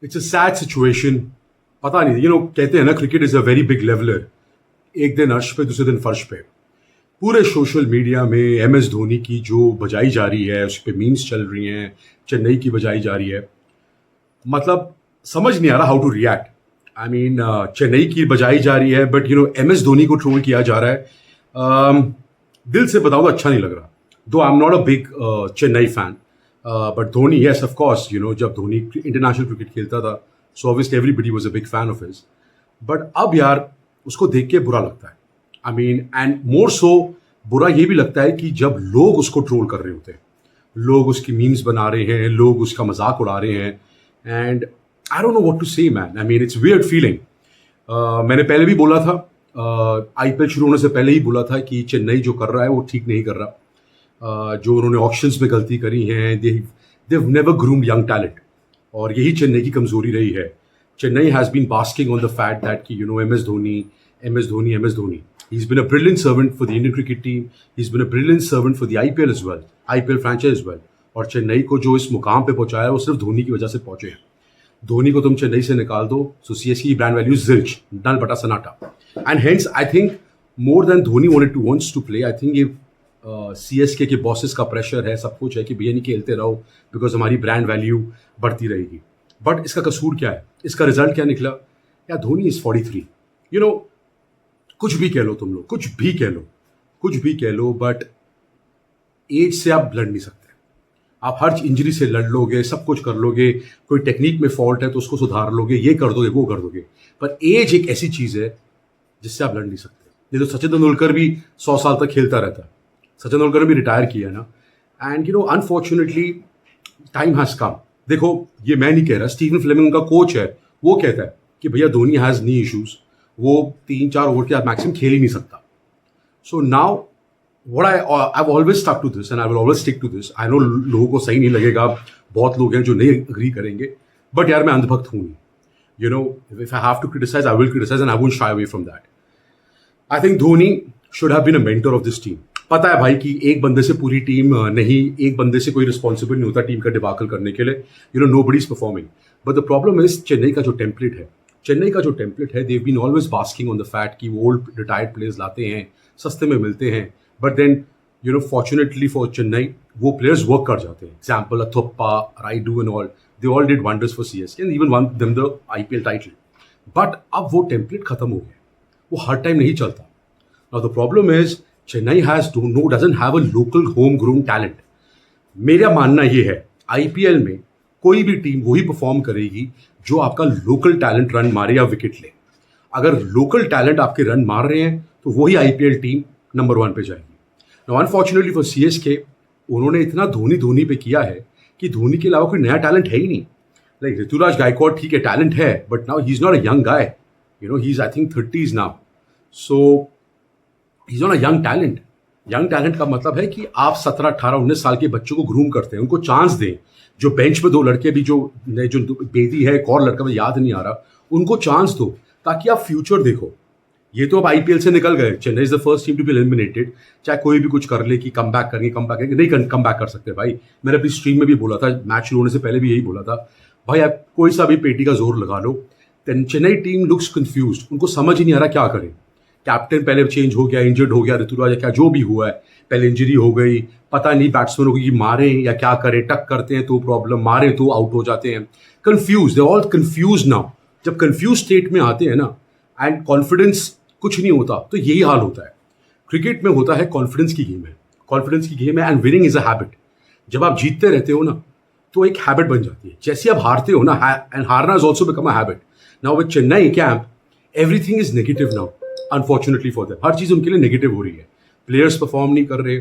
It's a sad situation. पता नहीं, कहते हैं ना, cricket is a very big leveller. एक दिन अर्श पे, दूसरे दिन फर्श पे. पूरे सोशल मीडिया में एम एस धोनी की जो बजाई जा रही है, उस पर मीम्स चल रही हैं, चेन्नई की बजाई जा रही है. मतलब समझ नहीं आ रहा how to react. I mean, Chennai की बजाई जा रही है, बट एम एस धोनी को ट्रोल किया जा रहा है. दिल से बताओ तो अच्छा नहीं लग रहा. दो आई am not a big Chennai fan, but Dhoni, yes of course, जब धोनी इंटरनेशनल क्रिकेट खेलता था, so obviously everybody was a big fan of his. But अब यार उसको देख के बुरा लगता है. आई मीन, एंड मोर सो बुरा ये भी लगता है कि जब लोग उसको ट्रोल कर रहे होते हैं, लोग उसकी मीम्स बना रहे हैं, लोग उसका मजाक उड़ा रहे हैं. And I don't know what to say, man. I mean, it's weird feeling. मैंने पहले भी बोला था, आईपीएल शुरू होने से पहले ही बोला था कि चेन्नई जो कर रहा है वो ठीक नहीं कर रहा. जो उन्होंने ऑक्शंस में गलती करी हैं, they've never groomed young talent, और यही चेन्नई की कमजोरी रही है. Chennai has been basking on the fact that कि M S Dhoni, M S Dhoni, M S Dhoni. He's been a brilliant servant for the Indian cricket team. He's been a brilliant servant for the IPL as well, IPL franchise as well. और चेन्नई को जो इस मुकाम पे पहुंचाया है वो सिर्फ धोनी की वजह से पहुंचे हैं. धोनी को तुम चेन्नई से निकाल दो, सो सीएसके की ब्रांड वैल्यू जिल्च, डल बटा सनाटा. And hence I think more than Dhoni wants to play, I think ये सीएसके के बॉसेस का प्रेशर है, सब कुछ है कि भैया नहीं खेलते रहो, बिकॉज हमारी ब्रांड वैल्यू बढ़ती रहेगी. बट इसका कसूर क्या है? इसका रिजल्ट क्या निकला? या धोनी इज 43. कुछ भी कह लो तुम लोग, कुछ भी कह लो, बट एज से आप लड़ नहीं सकते. आप हर इंजरी से लड़ लोगे, सब कुछ कर लोगे, कोई टेक्निक में फॉल्ट है तो उसको सुधार लोगे, ये कर दोगे, वो कर दोगे, पर एज एक ऐसी चीज है जिससे आप लड़ नहीं सकते. ये तो सचिन तेंदुलकर भी 100 साल तक खेलता रहता है. सचिन तेंदुलकर ने भी रिटायर किया ना. And unfortunately time has come. देखो, ये मैं नहीं कह रहा, स्टीवन फ्लेमिंग उनका कोच है, वो कहता है कि भैया धोनी हैज नी इश्यूज, वो 3-4 ओवर के मैक्सिमम खेल ही नहीं सकता. So now what I've always stuck to this and I will always stick to this. I know लोगों को सही नहीं लगेगा, बहुत लोग हैं जो नहीं अग्री करेंगे, बट यार मैं अंधभक्त हूँ नहीं. If I have to criticize, I will criticize and I won't shy away from that. I think Dhoni should have been a mentor of this team. पता है भाई कि एक बंदे से पूरी टीम नहीं, एक बंदे से कोई रिस्पॉन्सिबल नहीं होता टीम का डिबाकल करने के लिए. Nobody is performing. But the problem is Chennai का जो टेम्पलेट है, they've been always basking on the fact कि वो old retired players लाते हैं, सस्ते में मिलते हैं. But then, fortunately for Chennai, वो players work कर जाते हैं. Example, Athuppa, Raidu and all, they all did wonders for CSK and even won them the IPL title. But अब वो template खत्म हो गया. वो हर टाइम नहीं चलता. Now the problem is, Chennai doesn't have a local homegrown talent. मेरा मानना ये है, IPL में कोई भी टीम वही परफॉर्म करेगी जो आपका लोकल टैलेंट रन मारे या विकेट ले. अगर लोकल टैलेंट आपके रन मार रहे हैं तो वही IPL टीम नंबर 1 पे जाएगी. Now, unfortunately for CSK, उन्होंने इतना धोनी पे किया है कि धोनी के अलावा कोई नया टैलेंट है ही नहीं. लाइक ऋतुराज गायकवाड ठीक है, टैलेंट है, but now he is not a young guy. He is I think 30s now, so he is not a young talent. Young talent का मतलब है कि आप 17, 18, 19 साल के बच्चों को ग्रूम करते हैं, उनको चांस दें. जो बेंच पे 2 लड़के भी, जो बेदी है, एक और लड़का मुझे याद नहीं आ रहा, उनको चांस दो ताकि आप फ्यूचर देखो. ये तो अब आईपीएल से निकल गए. Chennai is the first team to be eliminated. चाहे कोई भी कुछ कर ले कि कम बैक करेंगे, नहीं कम बैक कर सकते भाई. मैंने अपनी स्ट्रीम में भी बोला था, मैच शुरू होने से पहले भी यही बोला था, भाई आप कोई सा भी पेटी का जोर लगा लो. चेन्नई टीम लुक्स कंफ्यूज्ड, उनको समझ ही नहीं आ रहा क्या करें. कैप्टन पहले चेंज हो गया, इंजर्ड हो गया, ऋतुराज क्या जो भी हुआ है, पहले इंजरी हो गई, पता नहीं बैट्समैनों की मारे या क्या करें. टक करते हैं तो प्रॉब्लम, मारे तो आउट हो जाते हैं. Confuse, they all confuse now. जब कंफ्यूज स्टेट में आते हैं ना, एंड कॉन्फिडेंस कुछ नहीं होता, तो यही हाल होता है. क्रिकेट में होता है, कॉन्फिडेंस की गेम है, and winning is a habit. जब आप जीतते रहते हो ना, तो एक हैबिट बन जाती है. जैसे आप हारते हो ना, एंड हारना is also become a habit. Now with Chennai camp, everything is negative now, unfortunately for them. हर चीज उनके लिए नेगेटिव हो रही है. प्लेयर्स परफॉर्म नहीं कर रहे,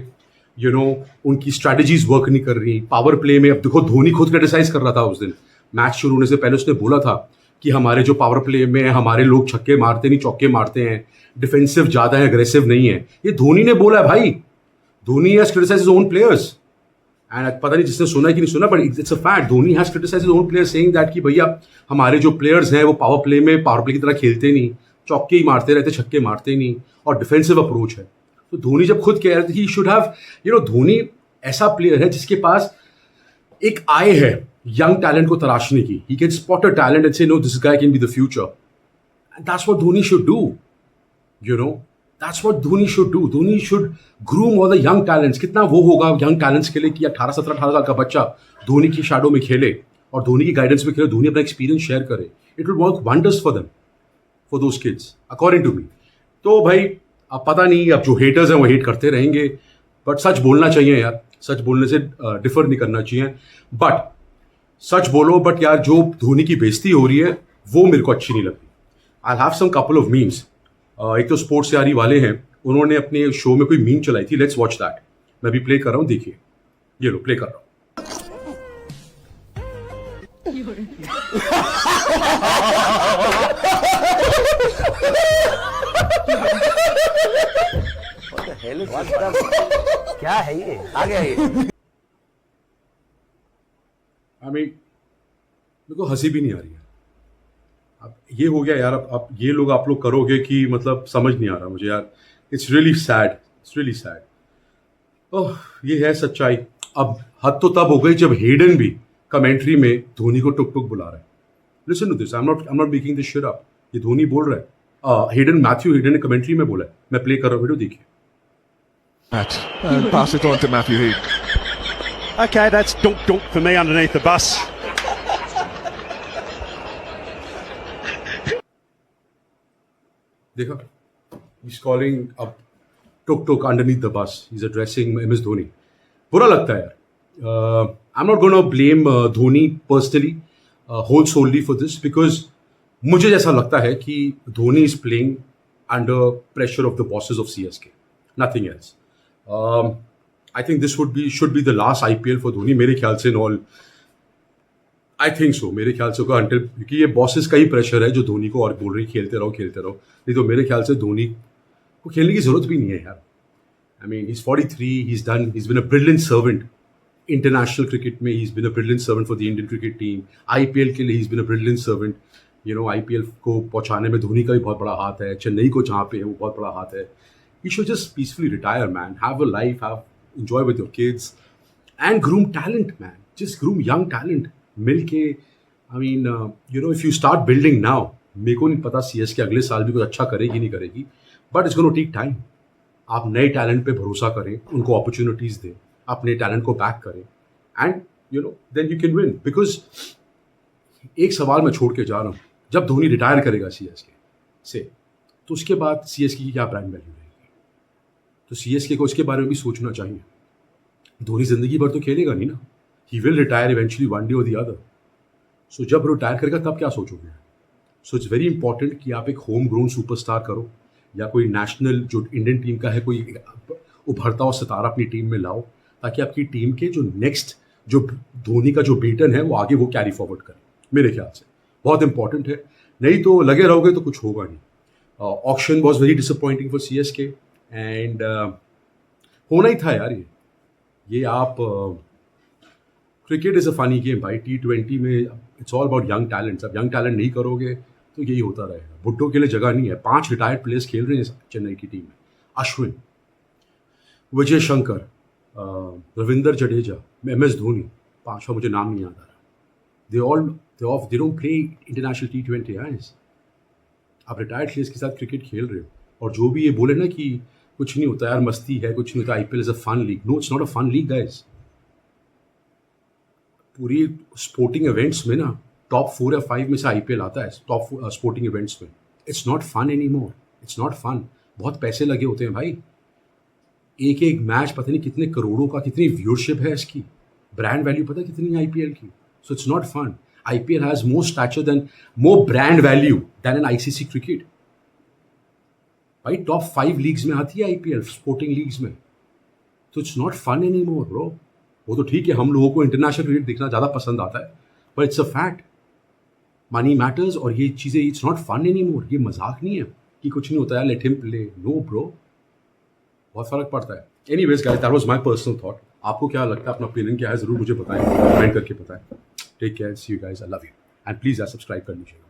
उनकी स्ट्रैटेजीज वर्क नहीं कर रही. पावर प्ले में अब देखो, धोनी खुद क्रिटिसाइज कर रहा था उस दिन मैच शुरू होने से पहले. उसने बोला था कि हमारे जो पावर प्ले में हमारे लोग छक्के मारते नहीं, चौके मारते हैं, डिफेंसिव ज्यादा है, अग्रेसिव नहीं है. ये धोनी ने बोला है भाई. Dhoni has criticised his own players, and पता नहीं जिसने सुना कि नहीं सुना, but it's a fact. Dhoni has criticised his own players, saying that कि भैया हमारे जो प्लेयर्स हैं वो पावर प्ले की तरह खेलते नहीं, चौके ही मारते रहते, छक्के मारते नहीं, और डिफेंसिव अप्रोच है. तो धोनी जब खुद कह रहे थे, ही शुड हैव, धोनी ऐसा प्लेयर है जिसके पास एक आय है. यंग टैलेंट को तराशने की. He can spot a talent and say, no, this guy can be the future. And that's what Dhoni should do. You know, that's what Dhoni should do. Dhoni should groom all the young talents. कितना वो होगा young talents के लिए कि 18-17-18 साल का बच्चा धोनी की शैडो में खेले और धोनी की गाइडेंस में खेले, धोनी अपना एक्सपीरियंस शेयर करे. It will work wonders for them, for those kids, according to me. तो भाई अब पता नहीं, अब जो हेटर्स हैं वो हेट करते रहेंगे, बट सच बोलना चाहिए यार. सच बोलने से डिफर नहीं करना चाहिए. बट सच बोलो, बट यार जो धोनी की बेइज्जती हो रही है वो मेरे को अच्छी नहीं लगती. I have some couple of memes. एक तो स्पोर्ट्स यारी वाले हैं, उन्होंने अपने शो में कोई मीम चलाई थी. Let's watch that. मैं भी प्ले कर रहा हूँ, देखिए. ये लो, प्ले कर रहा हूँ. क्या है ये? आगे आइए. आई मीन मेरे को हंसी भी नहीं आ रही है. अब ये हो गया यार. अब ये लोग आप लोग करोगे कि मतलब समझ नहीं आ रहा मुझे यार. It's really sad. It's really sad. Oh, ये है सच्चाई. अब हद तो तब हो गई जब हेडन भी कमेंट्री में धोनी को टुक टुक बुला रहा है. Listen to this. I am not making this shit up. ये धोनी बोल रहा है. हेडन, मैथ्यू हेडन ने कमेंट्री में बोला है. मैं प्ले कर रहा हूँ, वीडियो देखिए. Pass it on to Matthew Heath. Okay, that's dunk for me underneath the bus. देखा, he's calling up tuk tuk underneath the bus. He's addressing MS Dhoni. बुरा लगता है यार. I'm not going to blame Dhoni personally, whole solely for this, because मुझे जैसा लगता है कि Dhoni is playing under pressure of the bosses of CSK. Nothing else. I think this should be the last IPL for Dhoni, मेरे ख्याल से. All I think so, मेरे ख्याल से होगा, अंटिल, क्योंकि ये बॉसेस का ही प्रेशर है जो धोनी को और बोल रही खेलते रहो. नहीं तो मेरे ख्याल से धोनी को खेलने की जरूरत भी नहीं है यार. I mean, he's 43, he's been a brilliant servant international cricket में. he's been a brilliant servant for the Indian cricket team. IPL के लिए he's been a brilliant servant. You know, IPL को पहुंचाने में धोनी का भी बहुत बड़ा हाथ है. चेन्नई को जहाँ पे है वो बहुत बड़ा हाथ है. You should just peacefully retire, man. Have a life, enjoy with your kids, and groom talent, man. Just groom young talent. मिलके, I mean, you know, if you start building now, मेरे को नहीं पता CSK अगले साल भी कुछ अच्छा करेगी नहीं करेगी, but it's going to take time. आप नए टैलेंट पे भरोसा करें, उनको अपॉर्चुनिटीज दें, अपने टैलेंट को बैक करें, and you know, then you can win. Because एक सवाल मैं छोड़ के जा रहा हूँ, जब धोनी रिटायर करेगा CSK से, तो उसके बाद CSK की क्या ब्रांड वैल्यू रहेगी? तो CSK को उसके बारे में भी सोचना चाहिए. धोनी जिंदगी भर तो खेलेगा नहीं ना. He will retire eventually one day और द अदर. सो जब रिटायर करेगा तब क्या सोचोगे? सो इट्स वेरी इंपॉर्टेंट कि आप एक होम ग्रोन सुपरस्टार करो, या कोई नेशनल जो इंडियन टीम का है कोई उभरता हुआ सितारा अपनी टीम में लाओ, ताकि आपकी टीम के जो नेक्स्ट जो धोनी का जो बेटन है वो आगे वो कैरी फॉरवर्ड करे. मेरे ख्याल से बहुत इंपॉर्टेंट है. नहीं तो लगे रहोगे तो कुछ होगा नहीं. Auction was very disappointing for CSK and होना ही था यार. ये आप cricket is a funny game भाई. T20 में it's all about young talents. अब यंग टैलेंट नहीं करोगे तो यही होता रहेगा. भुट्टो के लिए जगह नहीं है. 5 रिटायर्ड प्लेयर्स खेल रहे हैं चेन्नई की टीम में. अश्विन, विजय शंकर, रविंदर जडेजा, MS धोनी, 5वां मुझे नाम नहीं याद आ रहा. they don't play international T20 guys. आप रिटायर्ड प्लेयर्स के साथ क्रिकेट खेल रहे हो, और जो भी ये बोले ना कि कुछ नहीं होता यार, मस्ती है, कुछ नहीं होता, IPL is a fun league. No, it's not a fun league guys. पूरी स्पोर्टिंग इवेंट्स में ना टॉप 4 या 5 में से IPL आता है. टॉप स्पोर्टिंग इवेंट्स में it's not fun any more. It's not fun. बहुत पैसे लगे होते हैं भाई. एक एक मैच पता नहीं कितने करोड़ों का, कितनी व्यूअरशिप है इसकी, ब्रांड वैल्यू पता कितनी है IPL की. So it's not fun. IPL has more stature than, more brand value than an ICC cricket. भाई टॉप 5 लीग्स में आती है IPL, स्पोर्टिंग लीग्स में. तो it's not fun any more bro. वो तो ठीक है, हम लोगों को इंटरनेशनल क्रिकेट देखना ज़्यादा पसंद आता है, but it's a fact. Money matters. और ये चीज़ें, it's not fun any more. ये मजाक नहीं है कि कुछ नहीं होता है, let him play. No bro, बहुत फ़र्क पड़ता है. Anyways guys, that was my personal thought. आपको क्या लगता है, अपना ओपिनियन क्या है, ज़रूर मुझे बताएं, कमेंट करके बताएं. Take care, see you guys, I love you, and please यार सब्सक्राइब कर लीजिएगा.